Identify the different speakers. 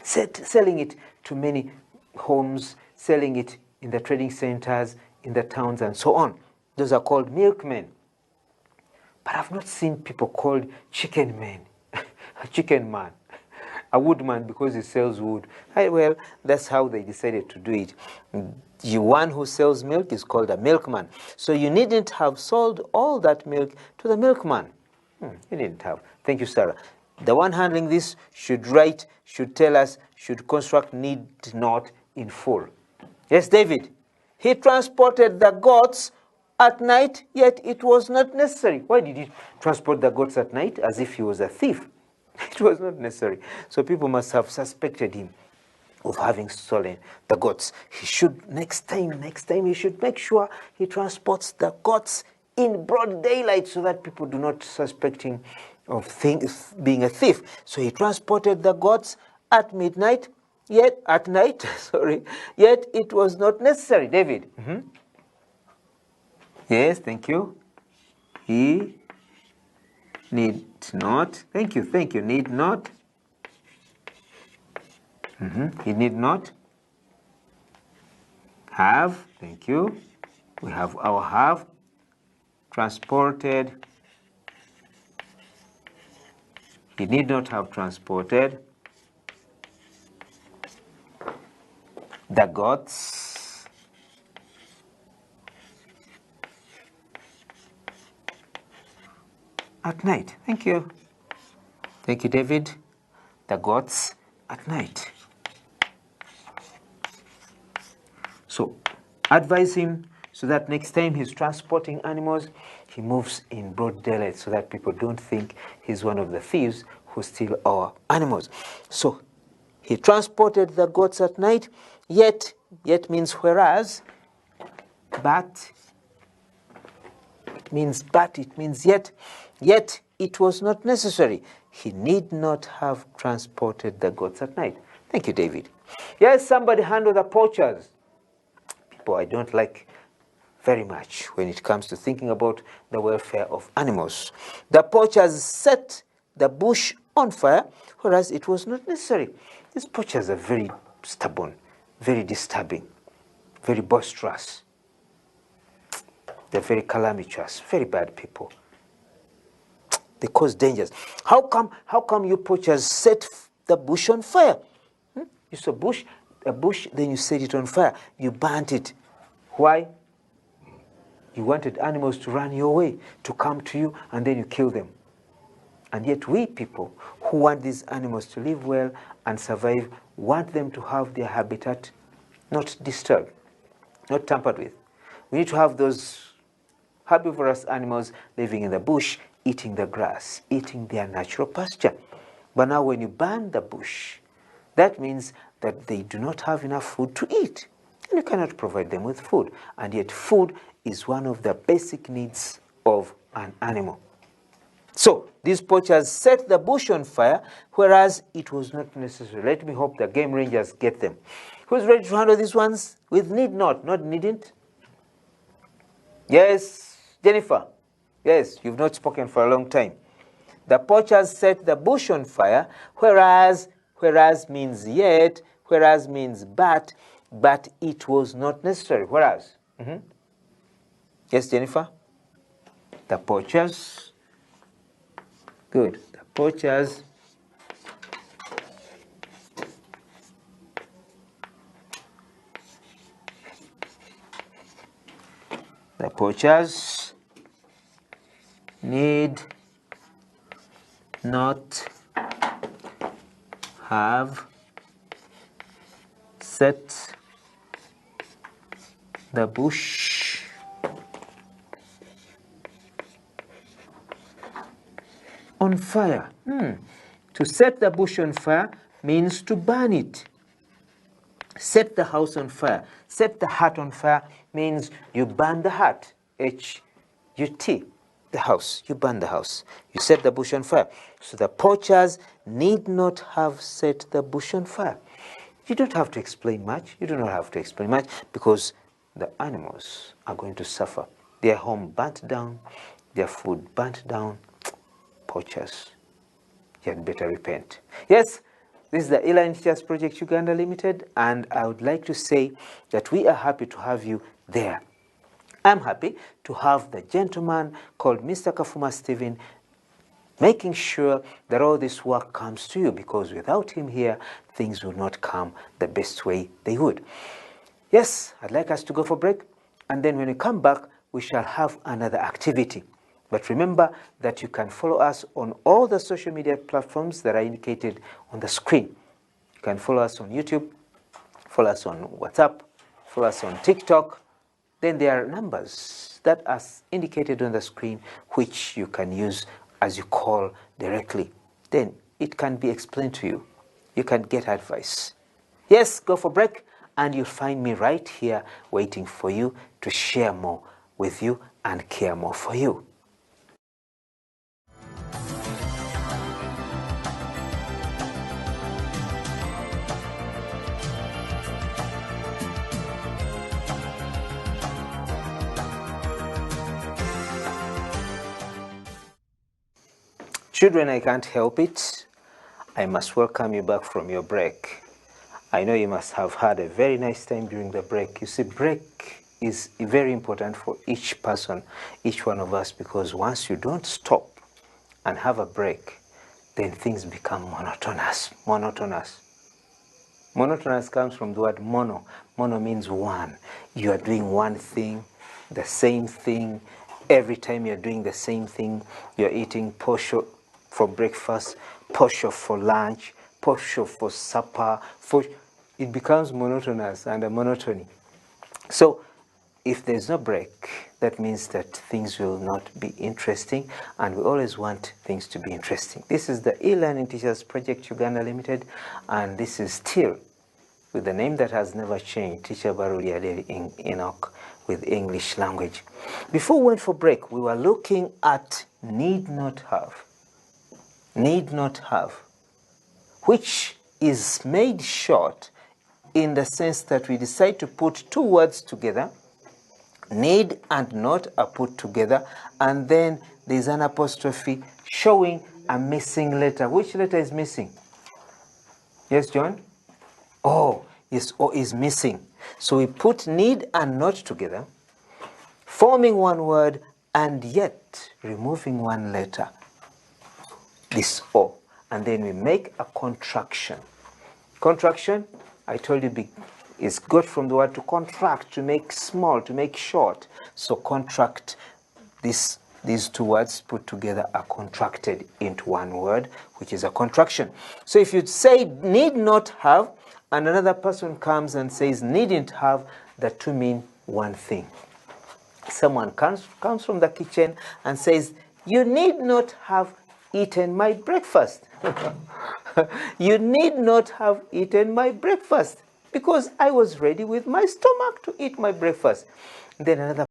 Speaker 1: selling it to many homes, selling it in the trading centers, in the towns, and so on. Those are called milkmen. But I've not seen people called chicken men, a chicken man, a woodman because he sells wood. Well, that's how they decided to do it. The one who sells milk is called a milkman. So you needn't have sold all that milk to the milkman. You needn't have. Thank you, Sarah. The one handling this should write, should tell us, should construct need not in full. Yes, David. He transported the goats at night, yet it was not necessary. Why did he transport the goats at night? As if he was a thief. It was not necessary. So people must have suspected him of having stolen the goats. He should, next time, he should make sure he transports the goats in broad daylight so that people do not suspect him of being a thief. So he transported the goats at midnight, yet at night, yet it was not necessary. David. Yes, thank you. He need not. Thank you. Need not. He need not have. Thank you. We have our have transported. He need not have transported the goats at night. Thank you. Thank you, David. The goats at night. So advise him so that next time he's transporting animals, he moves in broad daylight so that people don't think he's one of the thieves who steal our animals. So he transported the goats at night, yet means whereas, but, it means yet it was not necessary. He need not have transported the goats at night. Thank you, David. Yes, somebody handle the poachers. People I don't like very much when it comes to thinking about the welfare of animals. The poachers set the bush on fire, whereas it was not necessary. These poachers are very stubborn, very disturbing, very boisterous. They're very calamitous, very bad people. They cause dangers. How come you poachers set the bush on fire? You saw a bush, then you set it on fire. You burnt it. Why? You wanted animals to run your way, to come to you, and then you kill them. And yet we people who want these animals to live well and survive, want them to have their habitat not disturbed, not tampered with. We need to have those herbivorous animals living in the bush, eating the grass, eating their natural pasture. But now when you burn the bush, that means that they do not have enough food to eat. And you cannot provide them with food. And yet food is one of the basic needs of an animal. So these poachers set the bush on fire, whereas it was not necessary. Let me hope the game rangers get them. Who's ready to handle these ones with need not needn't? Yes, Jennifer. Yes, you've not spoken for a long time. The poachers set the bush on fire, whereas means yet, whereas means but it was not necessary. Whereas. Yes, Jennifer? The poachers. Good. The poachers need not have set the bush on fire. To set the bush on fire means to burn it. Set the house on fire. Set the hut on fire means you burn the hut. H-U-T. The house. You burn the house. You set the bush on fire. So the poachers need not have set the bush on fire. You don't have to explain much. You do not have to explain much because the animals are going to suffer. Their home burnt down. Their food burnt down. Poachers, you had better repent. Yes, This is the E-Learning Teachers Project Uganda Limited, and I would like to say that we are happy to have you there. I'm happy to have the gentleman called Mr. Kafuma Stephen making sure that all this work comes to you, because without him here, things would not come the best way they would. Yes, I'd like us to go for break, and then when we come back, we shall have another activity. But remember that you can follow us on all the social media platforms that are indicated on the screen. You can follow us on YouTube, follow us on WhatsApp, follow us on TikTok. Then there are numbers that are indicated on the screen which you can use as you call directly. Then it can be explained to you. You can get advice. Yes, go for break, and you'll find me right here waiting for you to share more with you and care more for you. Children, I can't help it. I must welcome you back from your break. I know you must have had a very nice time during the break. You see, break is very important for each person, each one of us, because once you don't stop and have a break, then things become monotonous. Monotonous comes from the word mono. Mono means one. You are doing one thing, the same thing. Every time you're doing the same thing, you're eating posho for breakfast, posho for lunch, posho for supper. It becomes monotonous and a monotony. So if there's no break, that means that things will not be interesting, and we always want things to be interesting. This is the E-Learning Teachers Project Uganda Limited, and this is still with the name that has never changed, Teacher Baruliaderi Enoch, with English language. Before we went for break, we were looking at need not have, which is made short in the sense that we decide to put two words together. Need and not are put together, and then there's an apostrophe showing a missing letter. Which letter is missing? Yes, John? O. Yes, O is missing. So we put need and not together, forming one word and yet removing one letter, this O, and then we make a contraction. Contraction, I told you, is got from the word to contract, to make small, to make short. So contract, these two words put together are contracted into one word, which is a contraction. So if you say need not have, and another person comes and says needn't have, the two mean one thing. Someone comes from the kitchen and says, you need not have eaten my breakfast. You need not have eaten my breakfast because I was ready with my stomach to eat my breakfast. Then another